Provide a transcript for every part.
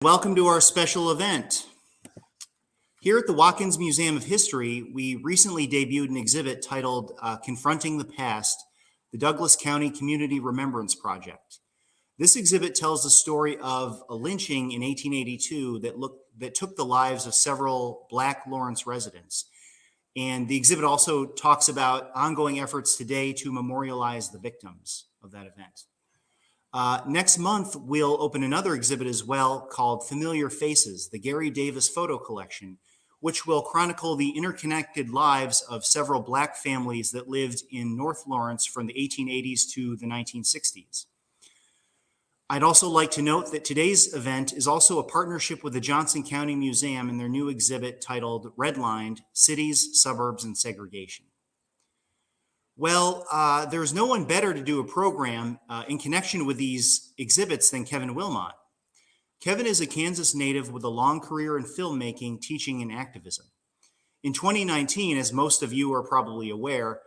Welcome to our special event. Here at the Watkins Museum of History, we recently debuted an exhibit titled Confronting the Past, the Douglas County Community Remembrance Project. This exhibit tells the story of a lynching in 1882 that took the lives of several Black Lawrence residents. And the exhibit also talks about ongoing efforts today to memorialize the victims of that event. Next month, we'll open another exhibit as well called Familiar Faces, the Gary Davis Photo Collection, which will chronicle the interconnected lives of several Black families that lived in North Lawrence from the 1880s to the 1960s. I'd also like to note that today's event is also a partnership with the Johnson County Museum and their new exhibit titled Redlined: Cities, Suburbs, and Segregation. Well, there's no one better to do a program in connection with these exhibits than Kevin Willmott. Kevin is a Kansas native with a long career in filmmaking, teaching, and activism. In 2019, as most of you are probably aware,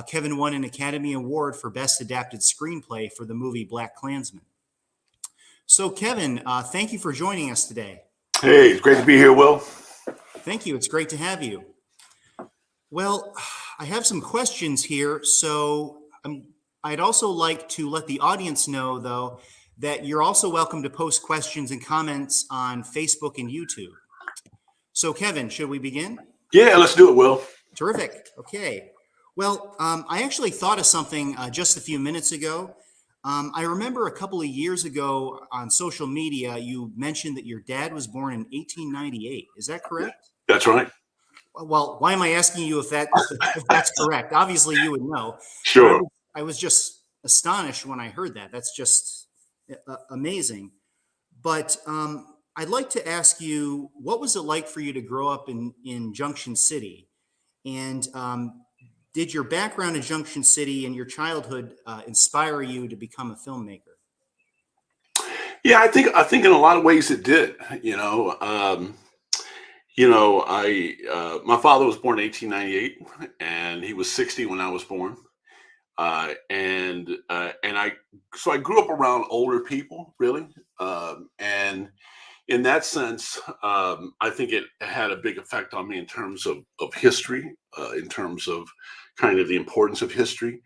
Kevin won an Academy Award for Best Adapted Screenplay for the movie BlackKlansman. So Kevin, thank you for joining us today. Hey, it's great to be here, Will. Thank you. It's great to have you. Well, I have some questions here, so I'd also like to let the audience know, though, that you're also welcome to post questions and comments on Facebook and YouTube. So, Kevin, should we begin? Yeah, let's do it, Will. Terrific. Okay. Well, I actually thought of something just a few minutes ago. I remember a couple of years ago on social media, you mentioned that your dad was born in 1898. Is that correct? That's right. Well, why am I asking you if that's correct? Obviously, you would know. Sure. I was just astonished when I heard that. That's just amazing. But I'd like to ask you, what was it like for you to grow up in Junction City? And did your background in Junction City and your childhood inspire you to become a filmmaker? Yeah, I think in a lot of ways it did. My father was born in 1898, and he was 60 when I was born. So I grew up around older people, really. And in that sense, I think it had a big effect on me in terms of history, in terms of kind of the importance of history.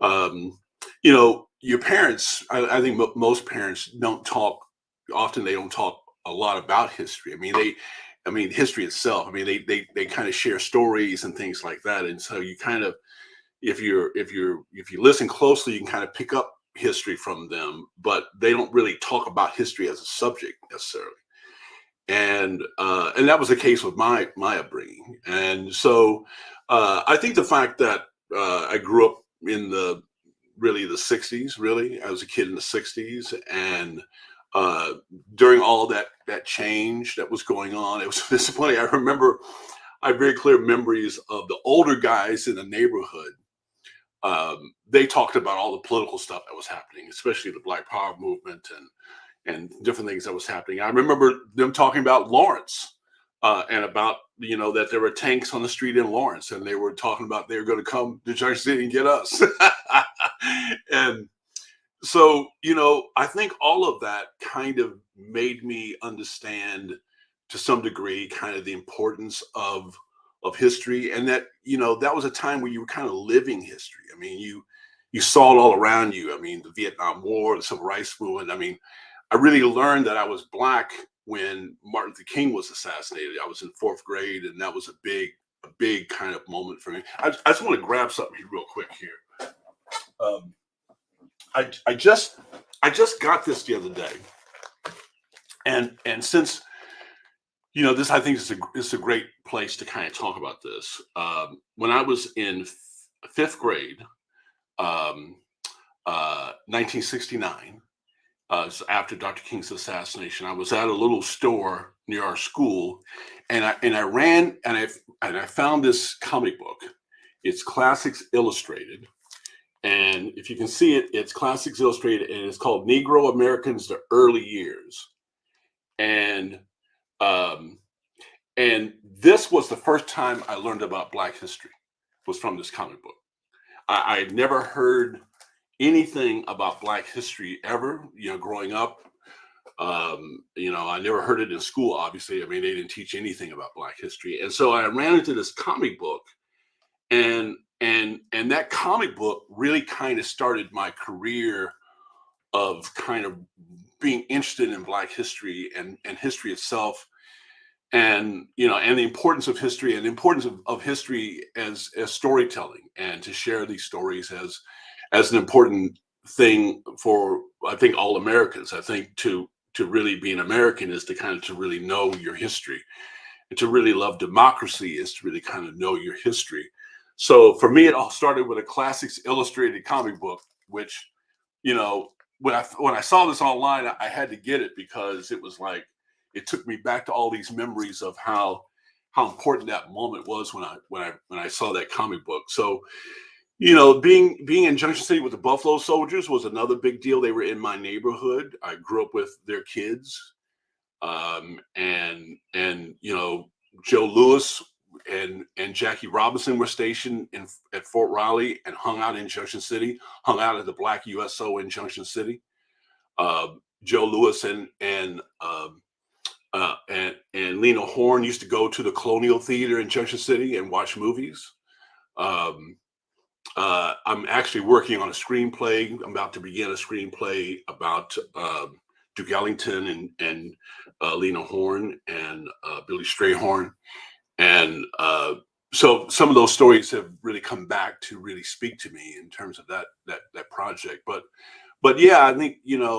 Your parents, I think most parents don't talk, often they don't talk a lot about history. I mean, history itself, they kind of share stories and things like that. And so you kind of, if you listen closely, you can kind of pick up history from them, but they don't really talk about history as a subject necessarily. And that was the case with my upbringing. And so I think the fact that I grew up in the 60s, really, I was a kid in the 60s, and during all that change that was going on, it's funny. I have very clear memories of the older guys in the neighborhood. They talked about all the political stuff that was happening, especially the Black Power movement and different things that was happening. I remember them talking about Lawrence and about, that there were tanks on the street in Lawrence, and they were talking about they were going to come to Junction City and get us. And so, I think all of that kind of made me understand to some degree kind of the importance of history, and that, that was a time where you were kind of living history. You saw it all around you. The Vietnam War, the Civil Rights Movement. I really learned that I was Black when Martin Luther King was assassinated. I was in 4th grade, and that was a big kind of moment for me. I just want to grab something real quick here. I just got this the other day, and since this, I think is a great place to kind of talk about this. When I was in 5th grade, 1969, after Dr. King's assassination, I was at a little store near our school, and I ran and I found this comic book. It's Classics Illustrated. And if you can see it, it's Classics Illustrated, and it's called Negro Americans: The Early Years. And this was the first time I learned about Black history, was from this comic book. I had never heard anything about Black history ever, growing up. I never heard it in school, obviously. I mean, they didn't teach anything about Black history. And so I ran into this comic book, and that comic book really kind of started my career of kind of being interested in Black history and history itself, and and the importance of history, and the importance of history as storytelling, and to share these stories as an important thing for, I think, all Americans. I think to really be an American is to really know your history, and to really love democracy is to really kind of know your history. So for me, it all started with a classics illustrated comic book, which, when I saw this online, I had to get it, because it was like, it took me back to all these memories of how important that moment was when I saw that comic book. So, being in Junction City with the Buffalo Soldiers was another big deal. They were in my neighborhood. I grew up with their kids, and Joe Louis and Jackie Robinson were stationed at Fort Riley and hung out in Junction City, hung out at the Black USO in Junction City. Joe Louis and Lena Horne used to go to the Colonial Theater in Junction City and watch movies. I'm actually working on a screenplay. I'm about to begin a screenplay about Duke Ellington and Lena Horne and Billy Strayhorn. And so some of those stories have really come back to really speak to me in terms of that project. But yeah, I think,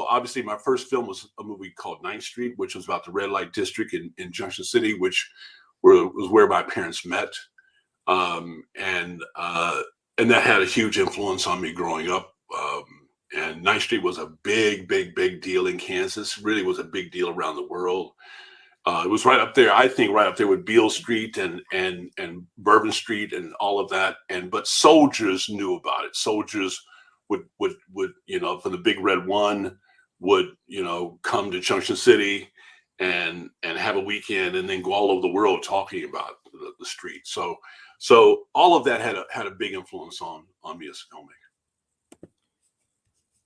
obviously my first film was a movie called 9th Street, which was about the red light district in Junction City, which was where my parents met. And that had a huge influence on me growing up. And 9th Street was a big, big, big deal in Kansas. Really was a big deal around the world. It was right up there, I think, right up there with Beale Street and Bourbon Street and all of that. But soldiers knew about it. Soldiers would from the Big Red One would come to Junction City and have a weekend, and then go all over the world talking about the street. So all of that had a big influence on me as a filmmaker.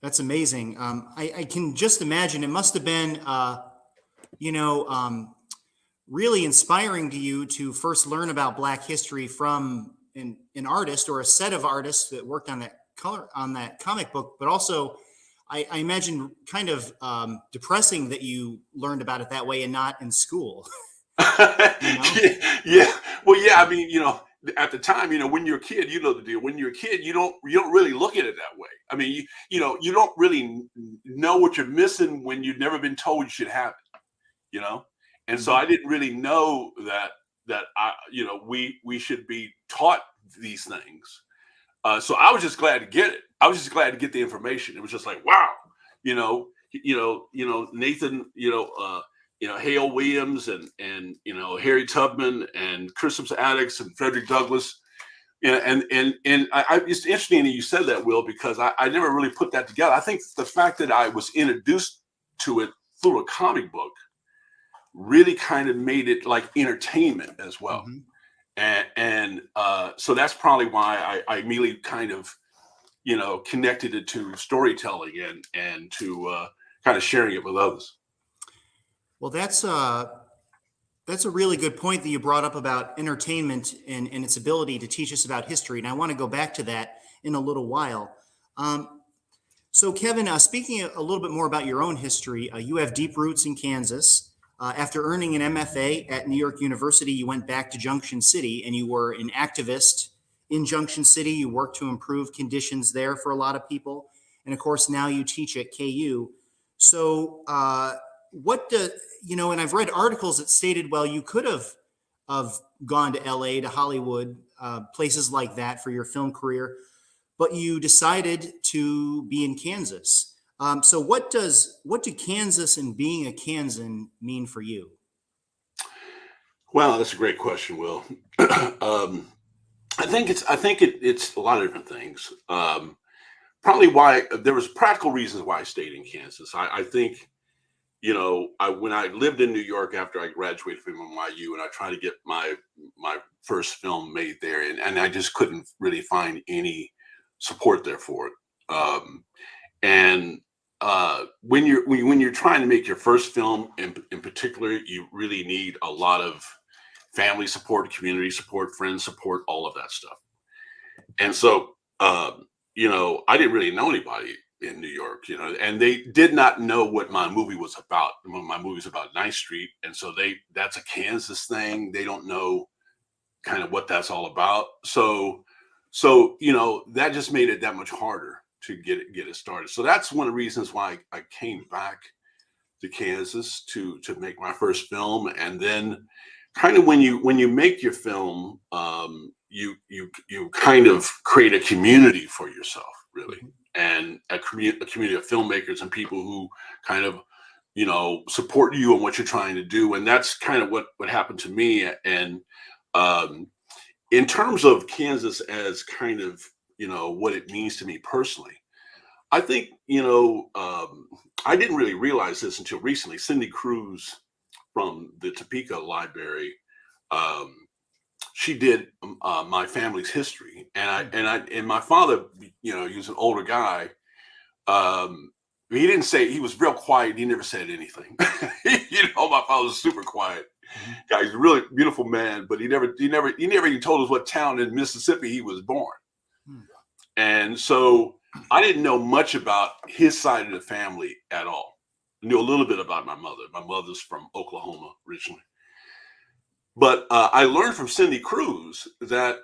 That's amazing. I can just imagine it must have been, really inspiring to you to first learn about Black history from an artist or a set of artists that worked on that comic book, but also I imagine kind of depressing that you learned about it that way and not in school. Yeah. Well, yeah. I mean, at the time, when you're a kid, you know the deal. When you're a kid, you don't really look at it that way. I mean, you don't really know what you're missing when you've never been told you should have it. And so I didn't really know that we should be taught these things. So I was just glad to get it. I was just glad to get the information. It was just like, wow, Nathan, Hale Williams and Harry Tubman and Christopher Attucks and Frederick Douglass. And it's interesting that you said that, Will, because I never really put that together. I think the fact that I was introduced to it through a comic book really kind of made it like entertainment as well. And so that's probably why I immediately kind of, connected it to storytelling and to kind of sharing it with others. Well, that's a really good point that you brought up about entertainment and its ability to teach us about history. And I want to go back to that in a little while. So Kevin, speaking a little bit more about your own history, you have deep roots in Kansas. After earning an MFA at New York University, you went back to Junction City and you were an activist in Junction City. You worked to improve conditions there for a lot of people. And of course, now you teach at KU. So and I've read articles that stated, well, you could have gone to LA, to Hollywood, places like that for your film career, but you decided to be in Kansas. So what do Kansas and being a Kansan mean for you? Well, that's a great question, Will. I think it's a lot of different things. Probably why there was practical reasons why I stayed in Kansas. I think, when I lived in New York after I graduated from NYU, and I tried to get my first film made there, and I just couldn't really find any support there for it. And when you're trying to make your first film in particular, you really need a lot of family support, community support, friend support, all of that stuff. And so, I didn't really know anybody in New York, and they did not know what my movie was about. My movie's about Ninth Street. And so that's a Kansas thing. They don't know kind of what that's all about. So, that just made it that much harder to get it started. So that's one of the reasons why I came back to Kansas to make my first film. And then kind of when you make your film, you kind of create a community for yourself, really, and a community of filmmakers and people who kind of support you on what you're trying to do. And that's kind of what happened to me. And in terms of Kansas as kind of what it means to me personally, I think I didn't really realize this until recently. Cindy Cruz from the Topeka Library, she did my family's history, and my father, he was an older guy. He didn't say, he was real quiet. He never said anything. My father was super quiet guy. He's a really beautiful man, but he never even told us what town in Mississippi he was born. And so I didn't know much about his side of the family at all. I knew a little bit about my mother. My mother's from Oklahoma originally. But I learned from Cindy Cruz that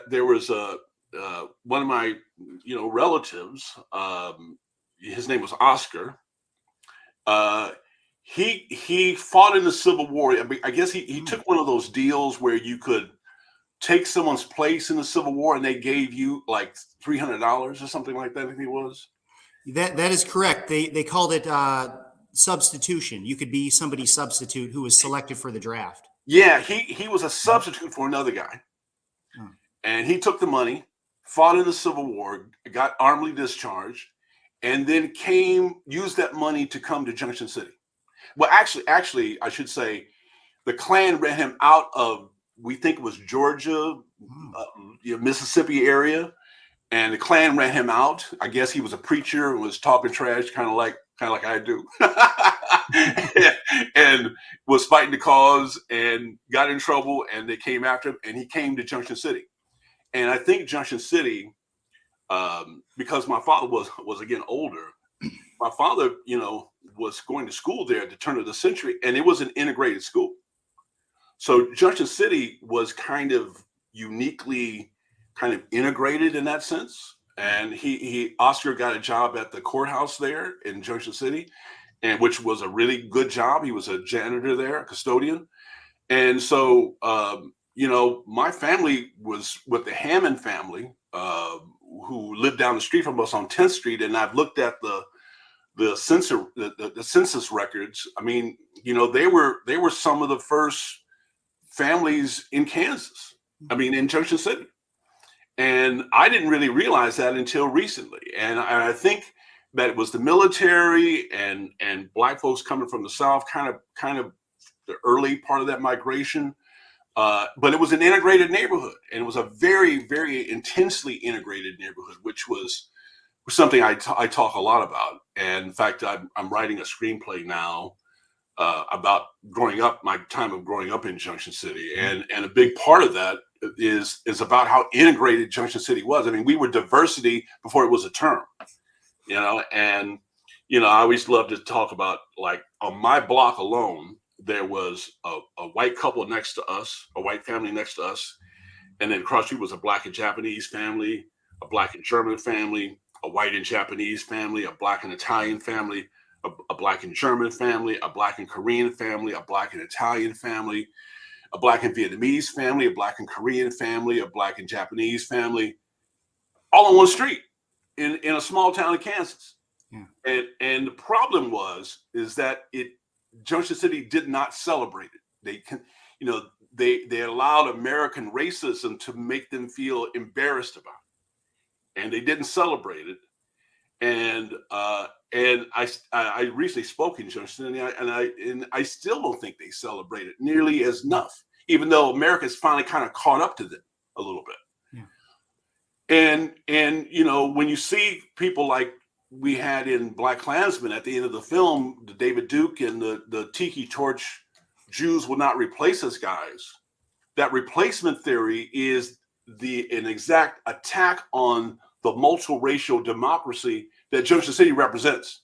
there was one of my relatives. His name was Oscar. He fought in the Civil War. I mean, I guess he took one of those deals where you could take someone's place in the Civil War and they gave you like $300 or something like that. I think it was. That is correct. They called it substitution. You could be somebody's substitute who was selected for the draft. Yeah, he was a substitute for another guy. And he took the money, fought in the Civil War, got armly discharged, and then used that money to come to Junction City. Well, actually, I should say the Klan ran him out of, we think it was Georgia, Mississippi area. And the Klan ran him out. I guess he was a preacher and was talking trash, kind of like I do, and was fighting the cause and got in trouble. And they came after him, and he came to Junction City. And I think Junction City, because my father was again older. My father, was going to school there at the turn of the century, and it was an integrated school. So Junction City was kind of uniquely kind of integrated in that sense. And Oscar got a job at the courthouse there in Junction City, and which was a really good job. He was a janitor there, a custodian. And so, my family was with the Hammond family, who lived down the street from us on 10th Street. And I've looked at the census records. I mean, they were some of the first families in Kansas. I mean, in Junction City. And I didn't really realize that until recently. And I think that it was the military and Black folks coming from the South, kind of the early part of that migration. But it was an integrated neighborhood, and it was a very, very intensely integrated neighborhood, which was something I talk a lot about. And in fact, I'm writing a screenplay now about my time of growing up in Junction City. And a big part of that is about how integrated Junction City was. I mean, we were diversity before it was a term, and, I always love to talk about, like, on my block alone, there was a white couple next to us, a white family next to us. And then across the street was a Black and Japanese family, a Black and German family, a white and Japanese family, a Black and Italian family, a Black and German family, a Black and Korean family, a Black and Italian family, a Black and Vietnamese family, a Black and Korean family, a Black and Japanese family, all on one street in a small town in Kansas. Yeah. And the problem is that Junction City did not celebrate it. They allowed American racism to make them feel embarrassed about it, and they didn't celebrate it. And I recently spoke in Junction, and I still don't think they celebrate it nearly as enough, even though America's finally kind of caught up to them a little bit. Yeah. And when you see people like we had in BlackKlansman at the end of the film, the David Duke and the Tiki Torch Jews will not replace us guys. That replacement theory is an exact attack on the multiracial democracy that Junction City represents.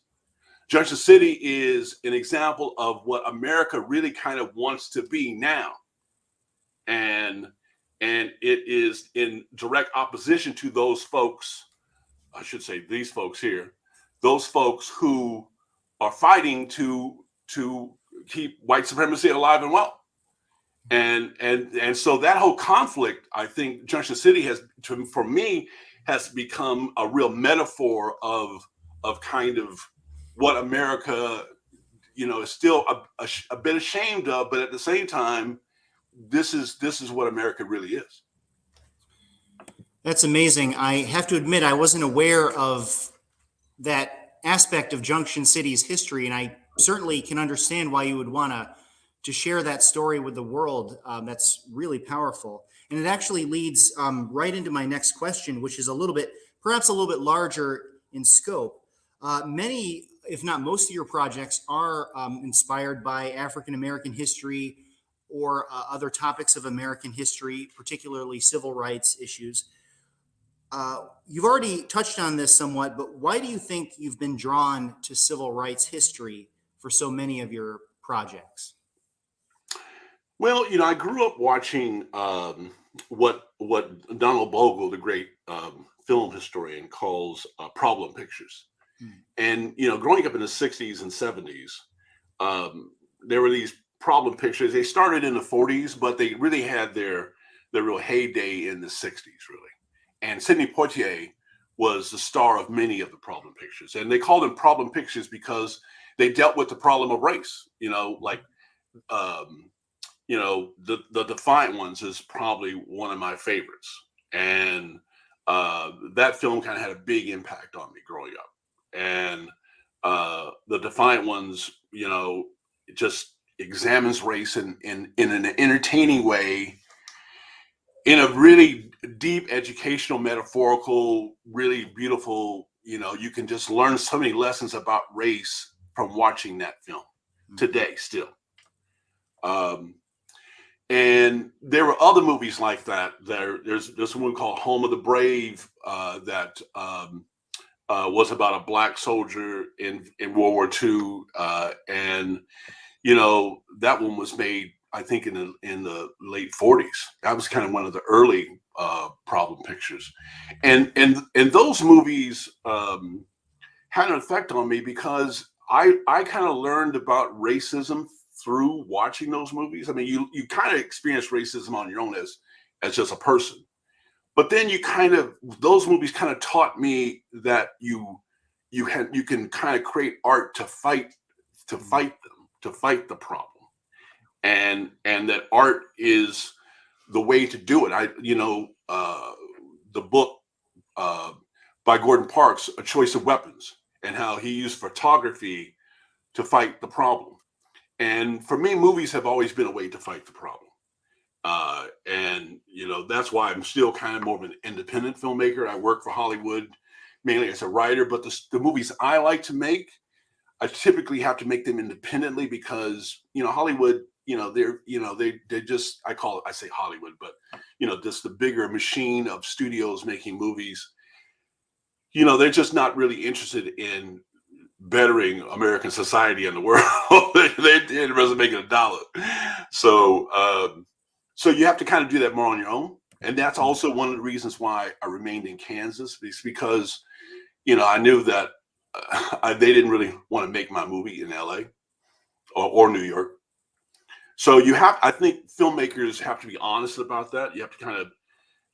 Junction City is an example of what America really kind of wants to be now. And it is in direct opposition to those folks, I should say these folks here, those folks who are fighting to keep white supremacy alive and well. And so that whole conflict, I think Junction City for me, has become a real metaphor of kind of what America, is still a bit ashamed of, but at the same time, this is what America really is. That's amazing. I have to admit, I wasn't aware of that aspect of Junction City's history, and I certainly can understand why you would want to share that story with the world. That's really powerful. And it actually leads right into my next question, which is perhaps a little bit larger in scope. Many, if not most of your projects are inspired by African-American history or other topics of American history, particularly civil rights issues. You've already touched on this somewhat, but why do you think you've been drawn to civil rights history for so many of your projects? Well, I grew up watching what Donald Bogle, the great film historian, calls problem pictures. And growing up in the 60s and 70s, there were these problem pictures. They started in the 40s, but they really had their real heyday in the 60s, really. And Sidney Poitier was the star of many of the problem pictures. And they called them problem pictures because they dealt with the problem of race, like the Defiant Ones is probably one of my favorites. And that film kind of had a big impact on me growing up. And the Defiant Ones, just examines race in an entertaining way, in a really deep educational, metaphorical, really beautiful, you can just learn so many lessons about race from watching that film today still. And there were other movies like that. There's one called Home of the Brave that was about a Black soldier in World War II. And that one was made, I think, in the late 40s. That was kind of one of the early problem pictures. And those movies had an effect on me because I kind of learned about racism through watching those movies. I mean, you kind of experience racism on your own as just a person. But then those movies kind of taught me that you can kind of create art to fight the problem. And that art is the way to do it. The book by Gordon Parks, A Choice of Weapons, and how he used photography to fight the problem. And for me, movies have always been a way to fight the problem. And that's why I'm still kind of more of an independent filmmaker. I work for Hollywood mainly as a writer, but the movies I like to make, I typically have to make them independently because Hollywood, they just, I say Hollywood, but just the bigger machine of studios making movies, they're just not really interested in bettering American society and the world. They're interested in making a dollar. So you have to kind of do that more on your own. And that's also one of the reasons why I remained in Kansas, because I knew that they didn't really want to make my movie in LA or New York. So I think filmmakers have to be honest about that. You have to kind of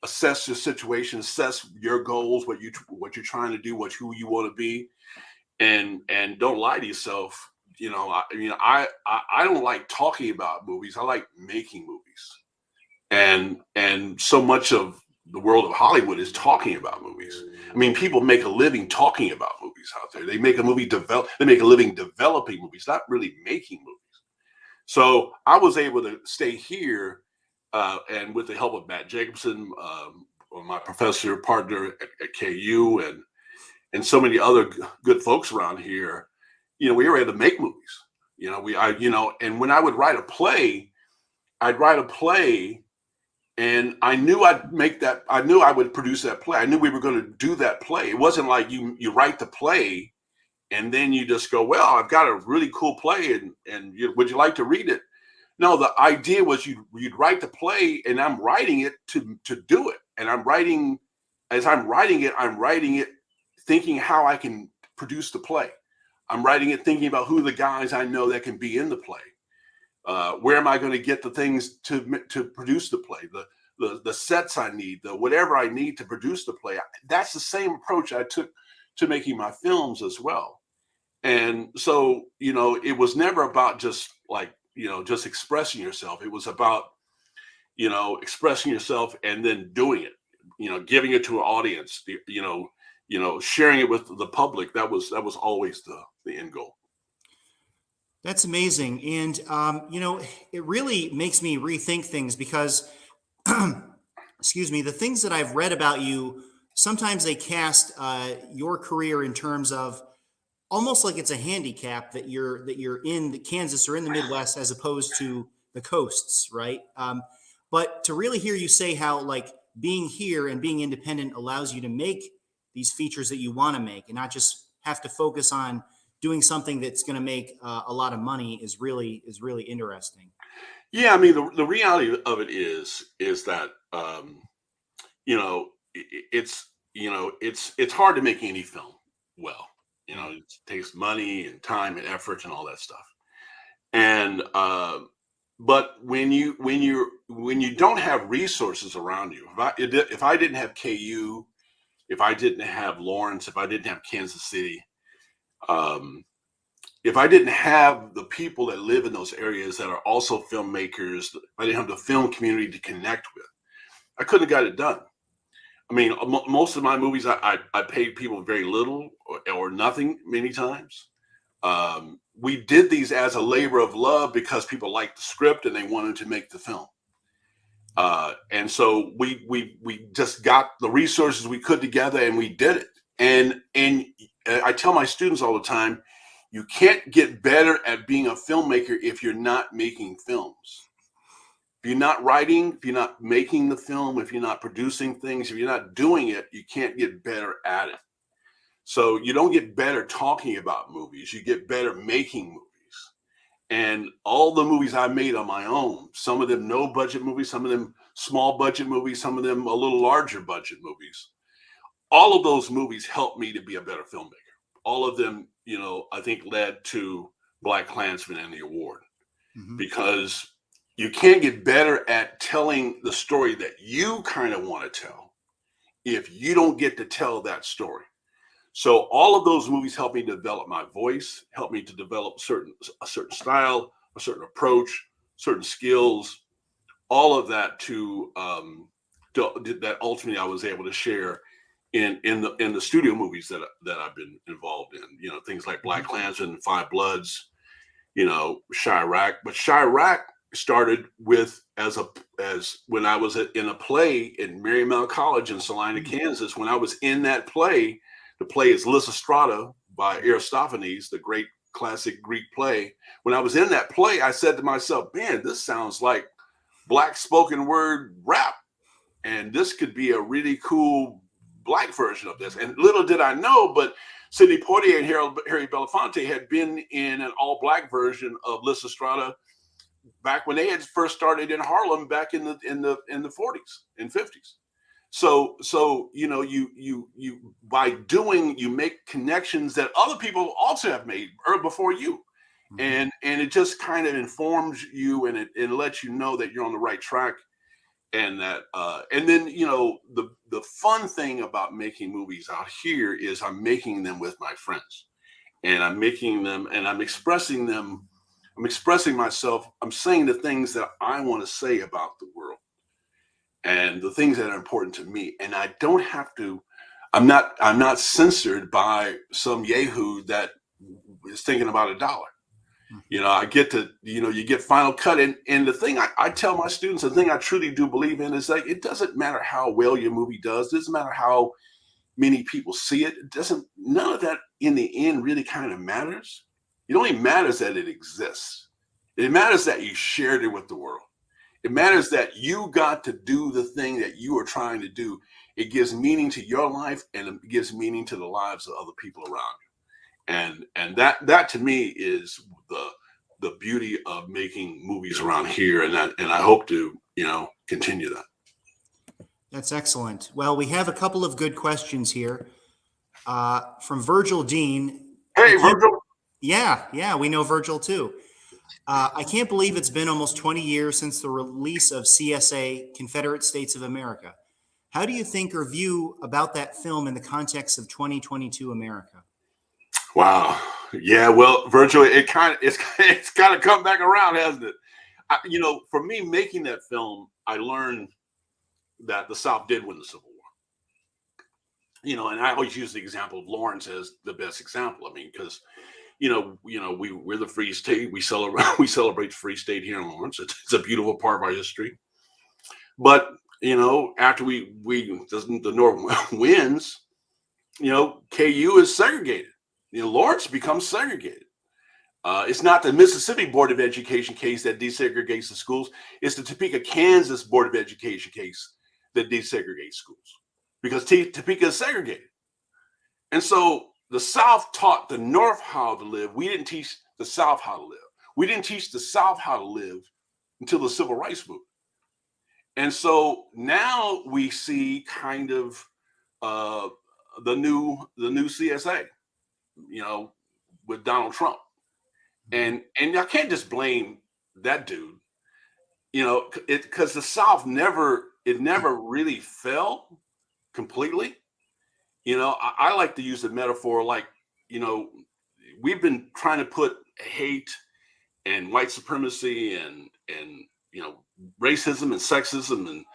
assess your situation, assess your goals, what you're trying to do, who you want to be, and don't lie to yourself. I don't like talking about movies. I like making movies, and so much of the world of Hollywood is talking about movies. I mean, people make a living talking about movies out there. They make a living developing movies, not really making movies. So I was able to stay here, and with the help of Matt Jacobson, my professor partner at KU, and so many other good folks around here, we were able to make movies. And when I would write a play, and I knew I'd make that. I knew I would produce that play. I knew we were going to do that play. It wasn't like you write the play and then you just go, well, I've got a really cool play, and would you like to read it? No, the idea was you'd write the play, and I'm writing it to do it. And I'm writing it thinking how I can produce the play. I'm writing it thinking about who the guys I know that can be in the play. Where am I going to get the things to produce the play? The sets I need, the whatever I need to produce the play. That's the same approach I took to making my films as well. And so, it was never about just just expressing yourself. It was about, expressing yourself and then doing it, giving it to an audience, sharing it with the public. That was always the end goal. That's amazing. And, it really makes me rethink things because, excuse me, the things that I've read about you, sometimes they cast your career in terms of almost like it's a handicap that you're in Kansas or in the Midwest as opposed to the coasts, right? But to really hear you say how like being here and being independent allows you to make these features that you want to make and not just have to focus on doing something that's going to make a lot of money is really interesting. Yeah, I mean, the reality of it is that it's hard to make any film well. It takes money and time and effort and all that stuff. And but when you don't have resources around you, if I didn't have KU, if I didn't have Lawrence, if I didn't have Kansas City, if I didn't have the people that live in those areas that are also filmmakers, I didn't have the film community to connect with, I couldn't have got it done. I mean, most of my movies, I paid people very little or nothing many times. We did these as a labor of love because people liked the script and they wanted to make the film. And so we just got the resources we could together and we did it. And I tell my students all the time, you can't get better at being a filmmaker if you're not making films. If you're not writing, if you're not making the film, if you're not producing things, if you're not doing it, you can't get better at it. So you don't get better talking about movies, you get better making movies. And all the movies I made on my own, some of them no budget movies, some of them small budget movies, some of them a little larger budget movies. All of those movies helped me to be a better filmmaker. All of them, I think led to BlackKlansman and the award, because you can't get better at telling the story that you kind of want to tell if you don't get to tell that story. So all of those movies helped me develop my voice, helped me to develop a certain style, a certain approach, certain skills, all of that that ultimately I was able to share in the studio movies that I've been involved in. Things like BlackKlansman, Five Bloods, Chirac. But Chirac started with as when I was in a play in Marymount College in Salina, Kansas. When I was in that play, the play is Lysistrata by Aristophanes, the great classic Greek play. When I was in that play, I said to myself, man, this sounds like Black spoken word rap. And this could be a really cool Black version of this. And little did I know, but Sidney Poitier and Harry Belafonte had been in an all-Black version of Lysistrata back when they had first started in Harlem back in the 40s and 50s. So you by doing, you make connections that other people also have made before you. And it just kind of informs you and it lets you know that you're on the right track. And that and then the fun thing about making movies out here is I'm making them with my friends, and I'm making them and I'm expressing them. I'm expressing myself. I'm saying the things that I want to say about the world and the things that are important to me. And I don't have to. I'm not censored by some yahoo that is thinking about $1. I get to, you get Final Cut. And the thing I tell my students, the thing I truly do believe in is that it doesn't matter how well your movie does. It doesn't matter how many people see it. It doesn't, none of that in the end really kind of matters. It only matters that it exists. It matters that you shared it with the world. It matters that you got to do the thing that you are trying to do. It gives meaning to your life, and it gives meaning to the lives of other people around you. And that to me is the beauty of making movies around here. And I hope to, continue that. That's excellent. Well, we have a couple of good questions here from Virgil Dean. Hey, Virgil. Yeah, we know Virgil too. I can't believe it's been almost 20 years since the release of CSA, Confederate States of America. How do you think or view about that film in the context of 2022 America? Wow. Yeah. Well, Virgil, it's kind of come back around, hasn't it? For me, making that film, I learned that the South did win the Civil War. And I always use the example of Lawrence as the best example. I mean, because we're the free state. We celebrate the free state here in Lawrence. It's a beautiful part of our history. But after the North wins, KU is segregated. Lawrence becomes segregated. It's not the Mississippi Board of Education case that desegregates the schools. It's the Topeka, Kansas Board of Education case that desegregates schools, because Topeka is segregated. And so the South taught the North how to live. We didn't teach the South how to live. We didn't teach the South how to live until the Civil Rights Movement. And so now we see kind of the new CSA, with Donald Trump. And I can't just blame that dude, because the South never really fell completely. I like to use the metaphor like, we've been trying to put hate and white supremacy and racism and sexism and,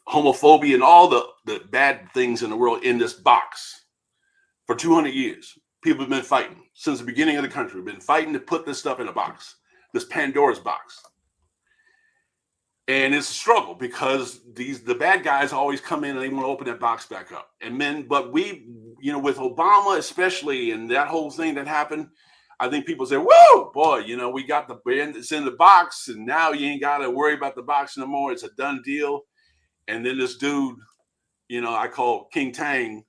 homophobia and all the bad things in the world in this box for 200 years. People have been fighting since the beginning of the country. We've been fighting to put this stuff in a box, this Pandora's box. And it's a struggle because the bad guys always come in and they want to open that box back up. But we, with Obama especially, and that whole thing that happened, I think people say, whoa, boy, we got it's in the box, and now you ain't got to worry about the box no more. It's a done deal. And then this dude, I call King Tang,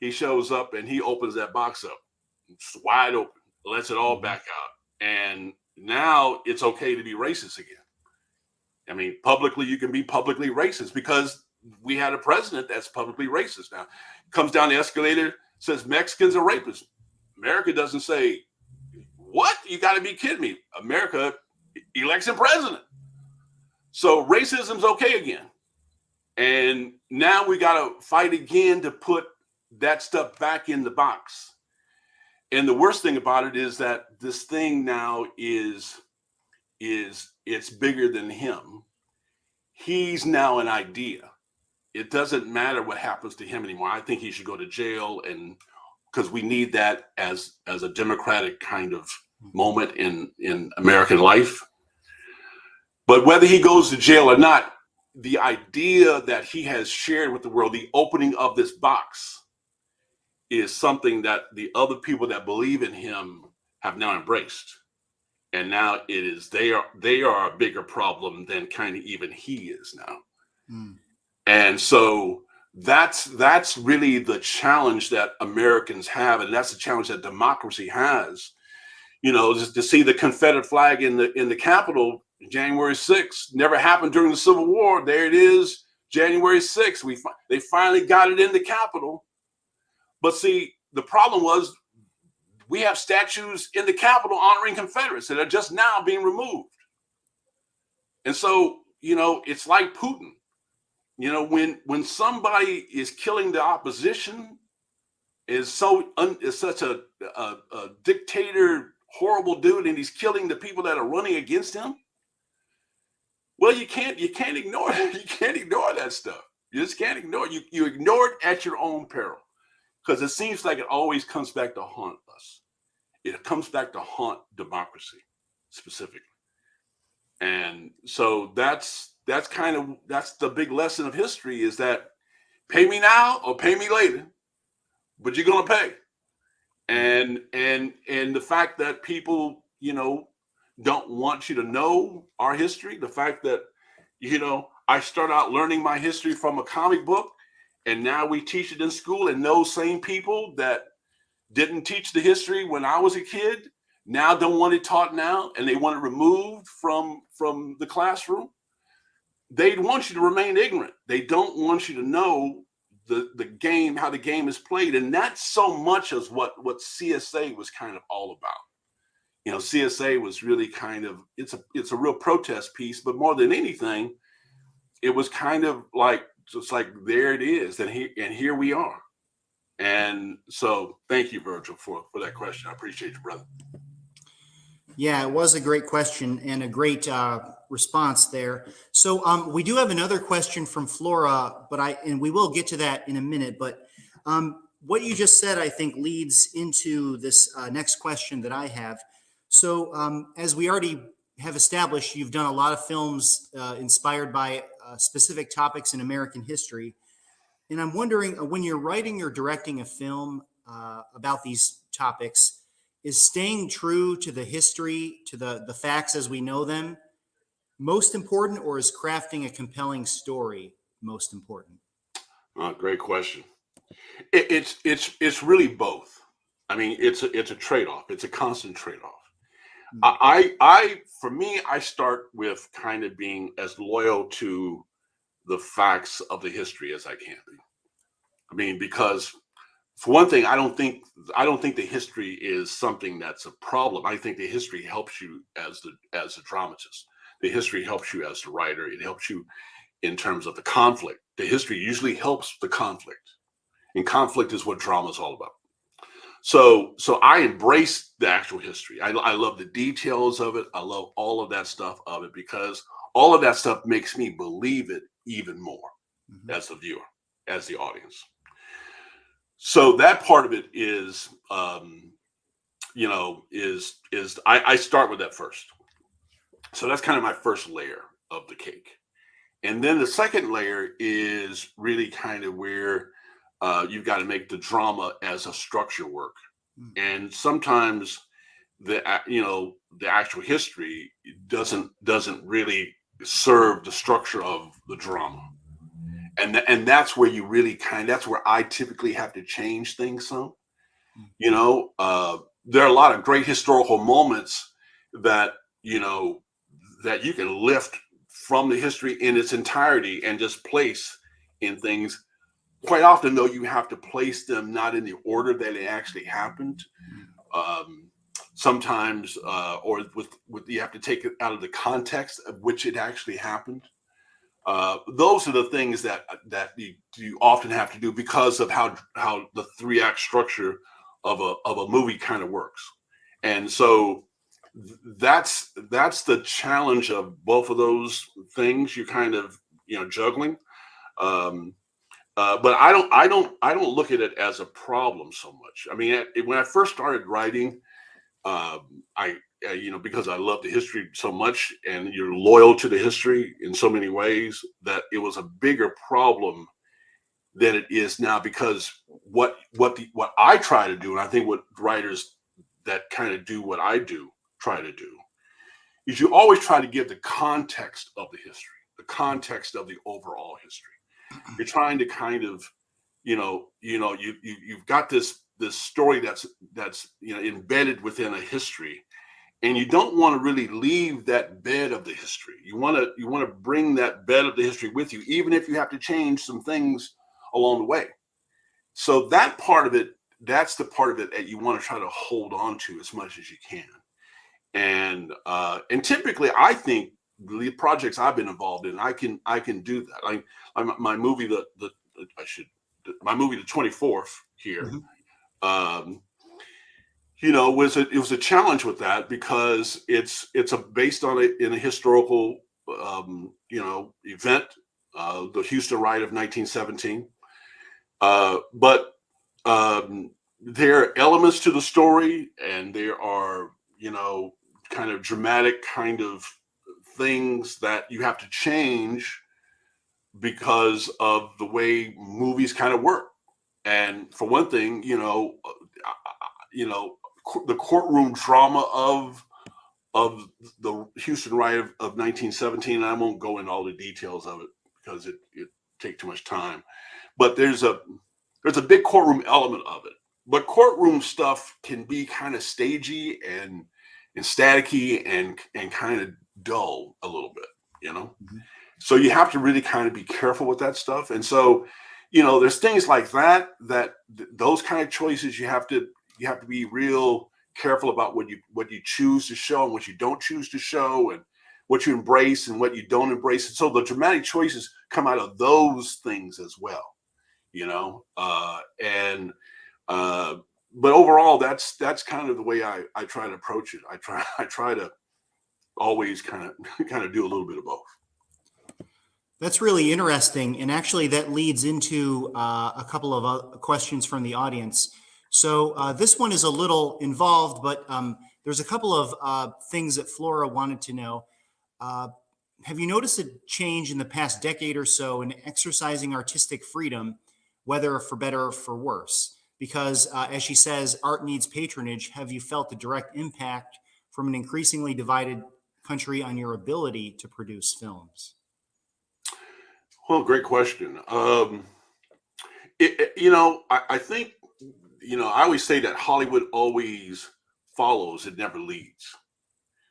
he shows up and he opens that box up. It's wide open, lets it all back out. And now it's okay to be racist again. I mean, publicly, you can be publicly racist because we had a president that's publicly racist now. Comes down the escalator, says Mexicans are rapists. America doesn't say, what? You got to be kidding me. America elects a president. So racism's okay again. And now we got to fight again to put that stuff back in the box. And the worst thing about it is that this thing now is it's bigger than him. He's now an idea. It doesn't matter what happens to him anymore. I think he should go to jail, and because we need that as a democratic kind of moment in American life. But whether he goes to jail or not, the idea that he has shared with the world, the opening of this box, is something that the other people that believe in him have now embraced. And now they are a bigger problem than kind of even he is now. And so that's really the challenge that Americans have, and that's the challenge that democracy has. Just to see the Confederate flag in the Capitol, January 6th, never happened during the Civil War. There it is, January 6th. They finally got it in the Capitol. But see, the problem was we have statues in the Capitol honoring Confederates that are just now being removed. And so, it's like Putin. When somebody is killing the opposition, is such a dictator, horrible dude, and he's killing the people that are running against him. Well, you can't ignore it. You can't ignore that stuff. You just can't ignore it. You ignore it at your own peril. Because it seems like it always comes back to haunt us. It comes back to haunt democracy specifically. And so that's the big lesson of history, is that pay me now or pay me later. but you're going to pay. And the fact that people, don't want you to know our history, the fact that, I start out learning my history from a comic book, and now we teach it in school, and those same people that didn't teach the history when I was a kid now don't want it taught now, and they want it removed from the classroom. They want you to remain ignorant. They don't want you to know the game, how the game is played. And that's so much as what CSA was kind of all about. CSA was really kind of, it's a real protest piece, but more than anything, it was kind of like, just like, there it is, and here we are. And so thank you, Virgil, for that question. I appreciate you, brother. Yeah, it was a great question and a great response there. So we do have another question from Flora, and we will get to that in a minute. But what you just said, I think, leads into this next question that I have. So as we already have established, you've done a lot of films inspired by specific topics in American history. And I'm wondering, when you're writing or directing a film about these topics, is staying true to the history, to the facts as we know them, most important, or is crafting a compelling story most important? Great question. It's really both. I mean, it's a trade-off. It's a constant trade-off. For me, I start with kind of being as loyal to the facts of the history as I can be. I mean, because for one thing, I don't think the history is something that's a problem. I think the history helps you as a dramatist. The history helps you as a writer. It helps you in terms of the conflict. The history usually helps the conflict, and conflict is what drama is all about. So I embrace the actual history. I love the details of it. I love all of that stuff of it, because all of that stuff makes me believe it even more as the viewer, as the audience. So that part of it is, I start with that first. So that's kind of my first layer of the cake. And then the second layer is really kind of where you've got to make the drama as a structure work. And sometimes the actual history doesn't really serve the structure of the drama. And that's where you really that's where I typically have to change things some. There are a lot of great historical moments that that you can lift from the history in its entirety and just place in things. Quite often, though, you have to place them not in the order that it actually happened. Sometimes, or you have to take it out of the context of which it actually happened. Those are the things that you often have to do because of how the 3-act structure of a movie kind of works. And so that's the challenge of both of those things. You're kind of juggling. But I don't look at it as a problem so much. I mean, when I first started writing, because I love the history so much, and you're loyal to the history in so many ways, that it was a bigger problem than it is now. Because what I try to do, and I think what writers that kind of do what I do try to do, is you always try to give the context of the history, the context of the overall history. You're trying to kind of, you've got this story that's embedded within a history, and you don't want to really leave that bed of the history. You want to bring that bed of the history with you, even if you have to change some things along the way. So that part of it, that's the part of it that you want to try to hold on to as much as you can. And typically, I think the projects I've been involved in, I can do that. My movie, the 24th here, it was a challenge with that, because it's based on in a historical event, the Houston riot of 1917. But there are elements to the story, and there are kind of dramatic kind of things that you have to change because of the way movies kind of work. And for one thing, the courtroom drama of the Houston riot of 1917. I won't go into all the details of it because it take too much time. But there's a big courtroom element of it. But courtroom stuff can be kind of stagey and staticky and kind of dull a little bit, Mhm. So you have to really kind of be careful with that stuff. And so, there's things like that those kind of choices you have to be real careful about what you choose to show and what you don't choose to show, and what you embrace and what you don't embrace. And so the dramatic choices come out of those things as well, and but overall, that's kind of the way I try to approach it. I try to always kind of do a little bit of both. That's really interesting. And actually, that leads into a couple of questions from the audience. So this one is a little involved, but there's a couple of things that Flora wanted to know. Uh, have you noticed a change in the past decade or so in exercising artistic freedom, whether for better or for worse? Because as she says, art needs patronage. Have you felt the direct impact from an increasingly divided country on your ability to produce films? Well, great question. I think, I always say that Hollywood always follows, it never leads.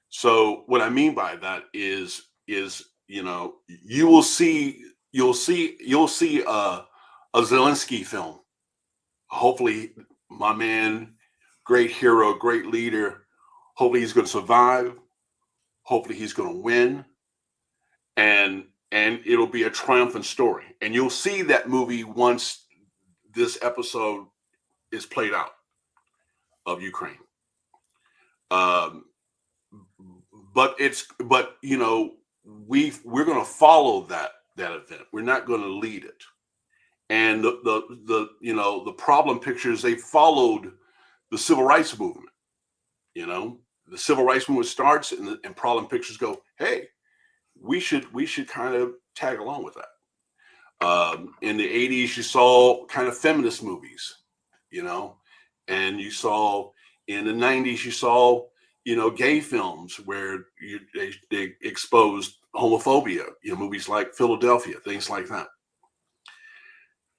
So what I mean by that is you'll see a Zelensky film. Hopefully, my man, great hero, great leader. Hopefully, he's going to survive. Hopefully, he's going to win, and it'll be a triumphant story. And you'll see that movie once this episode is played out of Ukraine. Um, but we're going to follow that event. We're not going to lead it. And the problem pictures, they followed the civil rights movement. The civil rights movement starts, and problem pictures go, hey, we should kind of tag along with that. In the 80s, you saw kind of feminist movies, and you saw in the 90s, you saw gay films where they exposed homophobia, movies like Philadelphia, things like that.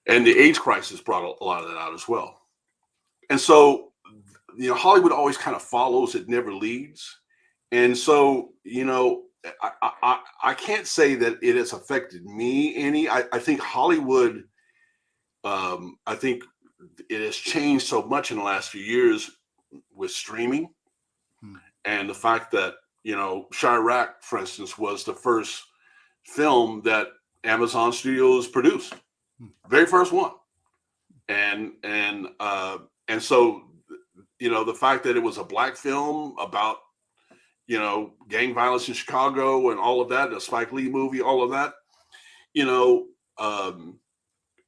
And the AIDS crisis brought a lot of that out as well. And so, Hollywood always kind of follows, it never leads. And so, I can't say that it has affected me any. I think Hollywood, I think it has changed so much in the last few years with streaming. Hmm. And the fact that, Chirac, for instance, was the first film that Amazon Studios produced, Hmm. very first one. And so, the fact that it was a Black film about, gang violence in Chicago and all of that, the Spike Lee movie, all of that,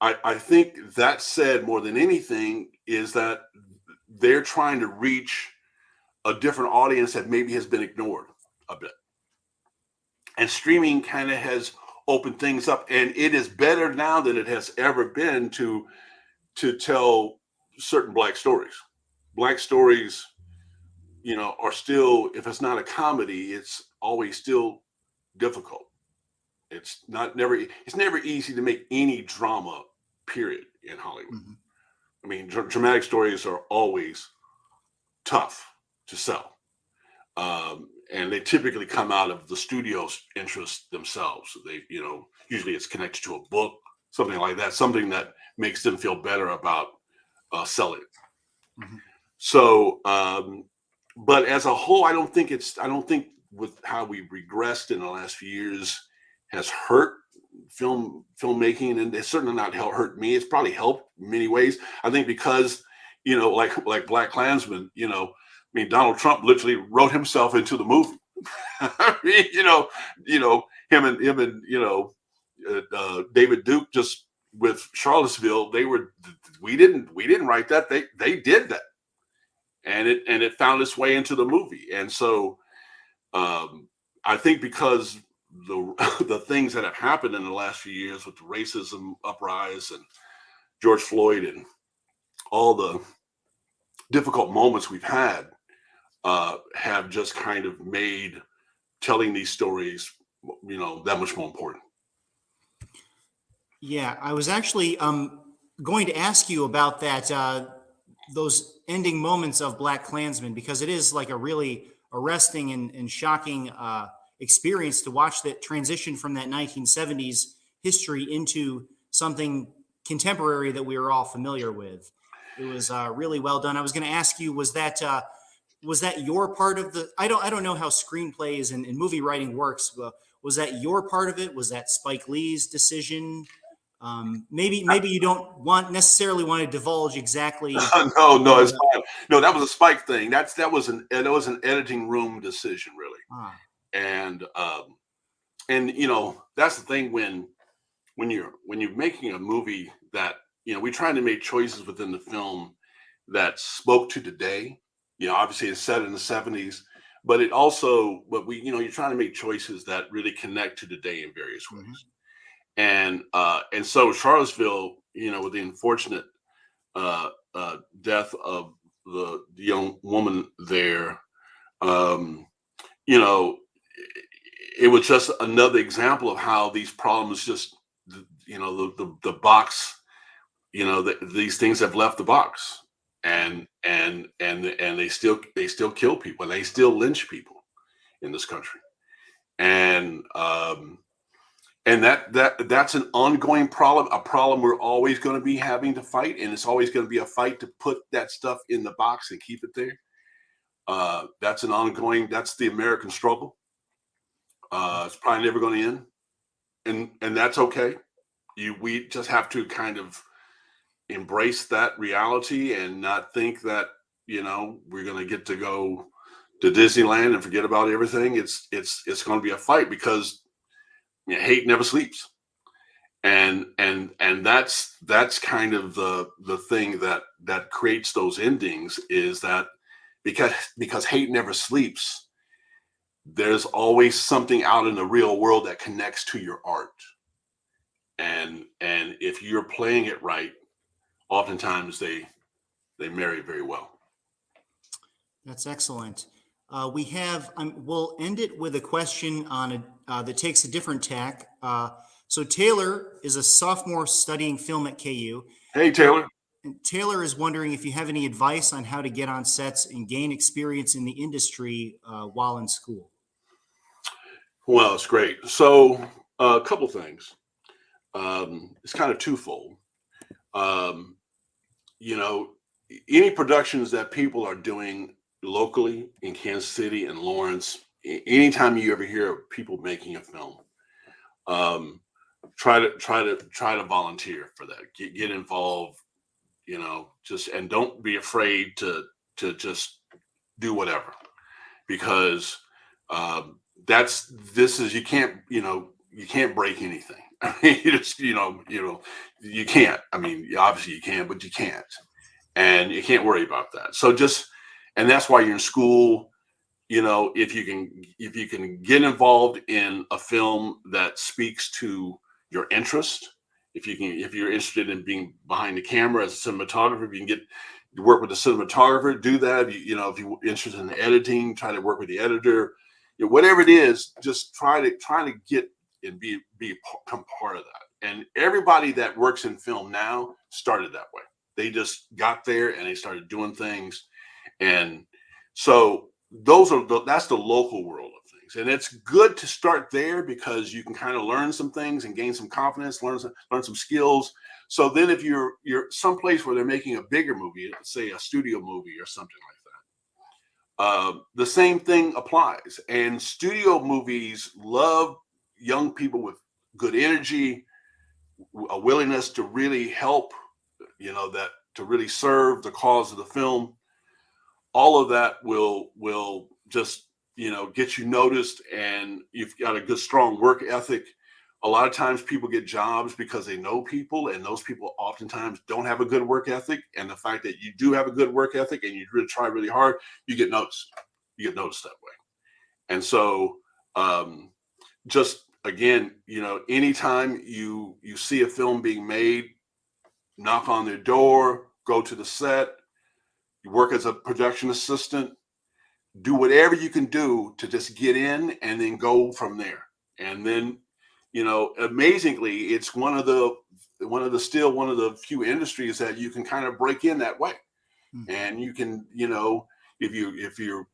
I think that said more than anything is that they're trying to reach a different audience that maybe has been ignored a bit. And streaming kind of has opened things up, and it is better now than it has ever been to tell certain Black stories. Black stories, are still, if it's not a comedy, it's always still difficult. It's never easy to make any drama, period, in Hollywood. Mhm. I mean, dramatic stories are always tough to sell. And they typically come out of the studio's interests themselves. They, usually it's connected to a book, something like that, something that makes them feel better about selling. Mhm. So, but as a whole, I don't think with how we've regressed in the last few years has hurt filmmaking, and it's certainly not hurt me. It's probably helped in many ways. I think because, like BlackKlansman, I mean, Donald Trump literally wrote himself into the movie. I mean, him and David Duke, just with Charlottesville, we didn't write that. They did that. And it found its way into the movie. And so I think because the things that have happened in the last few years with the racism uprise and George Floyd and all the difficult moments we've had have just kind of made telling these stories, that much more important. Yeah, I was actually going to ask you about that, those ending moments of BlackKlansman, because it is like a really arresting and shocking experience to watch that transition from that 1970s history into something contemporary that we were all familiar with. It was really well done. I was going to ask you, was that your part of the? I don't know how screenplays and movie writing works. But was that your part of it? Was that Spike Lee's decision? Maybe you don't necessarily want to divulge exactly. No, All it's the, fine. No, that was a Spike thing. That was an editing room decision, really. ah, And that's the thing when you're making a movie that we trying to make choices within the film that spoke to today. Obviously it's set in the 70s, but you're trying to make choices that really connect to today in various mhm. ways. And so Charlottesville, with the unfortunate death of the young woman there, um, you know, it was just another example of how these problems just, the box, these things have left the box, and they still kill people, and they still lynch people in this country, and that's an ongoing problem, a problem we're always going to be having to fight, and it's always going to be a fight to put that stuff in the box and keep it there. That's the American struggle. It's probably never going to end, and that's okay. We just have to kind of embrace that reality and not think that we're going to get to go to Disneyland and forget about everything. It's going to be a fight because hate never sleeps, and that's kind of the thing that creates those endings, is that because hate never sleeps, there's always something out in the real world that connects to your art, and if you're playing it right, oftentimes they marry very well. That's excellent. We'll end it with a question that takes a different tack. So Taylor is a sophomore studying film at KU. Hey, Taylor. And Taylor is wondering if you have any advice on how to get on sets and gain experience in the industry while in school. Well, it's great. So a couple things. It's kind of twofold. Um, you know, any productions that people are doing locally in Kansas City and Lawrence, anytime you ever hear of people making a film, um, try to volunteer for that. Get involved. Just, and don't be afraid to just do whatever, because this is, you can't break anything. I mean, you can't. I mean, obviously you can, but you can't, and you can't worry about that. So and that's why you're in school. If you can get involved in a film that speaks to your interest, if you're interested in being behind the camera as a cinematographer, if you can work with the cinematographer, do that. If you're interested in editing, try to work with the editor. Whatever it is, just try to get and become part of that. And everybody that works in film now started that way. They just got there and they started doing things, and so that's the local world of things, and it's good to start there because you can kind of learn some things and gain some confidence, learn some skills. So then, if you're someplace where they're making a bigger movie, say a studio movie or something like that, the same thing applies. And studio movies love young people with good energy, a willingness to really help, that to really serve the cause of the film. All of that will just get you noticed, and you've got a good strong work ethic. A lot of times people get jobs because they know people, and those people oftentimes don't have a good work ethic. And the fact that you do have a good work ethic and you really try really hard, you get noticed. You get noticed that way. And so, just again, anytime you see a film being made, knock on their door, go to the set, you work as a production assistant, do whatever you can do to just get in and then go from there. And then, amazingly, it's one of the few industries that you can kind of break in that way. And you can, if you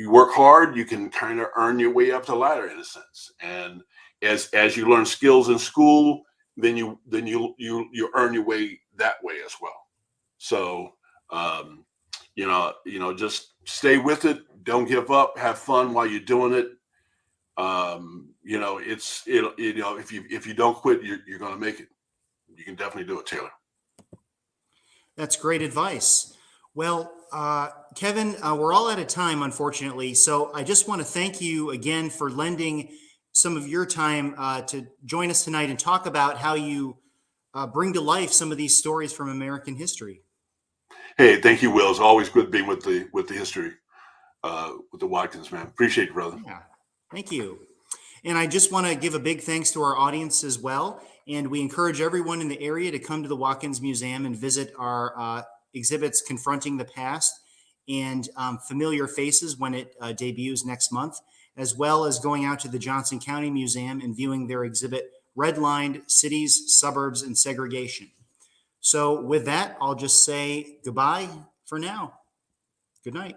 work hard, you can kind of earn your way up the ladder in a sense. And as you learn skills in school, then you earn your way that way as well. So, just stay with it. Don't give up. Have fun while you're doing it. If you don't quit, you're going to make it. You can definitely do it, Taylor. That's great advice. Well, Kevin, we're all out of time, unfortunately. So I just want to thank you again for lending some of your time to join us tonight and talk about how you bring to life some of these stories from American history. Hey, thank you, Will. It's always good being with the history, with the Watkins, man. Appreciate it, brother. Yeah, thank you. And I just want to give a big thanks to our audience as well. And we encourage everyone in the area to come to the Watkins Museum and visit our exhibits Confronting the Past and Familiar Faces when it debuts next month, as well as going out to the Johnson County Museum and viewing their exhibit Redlined Cities, Suburbs, and Segregation. So with that, I'll just say goodbye for now. Good night.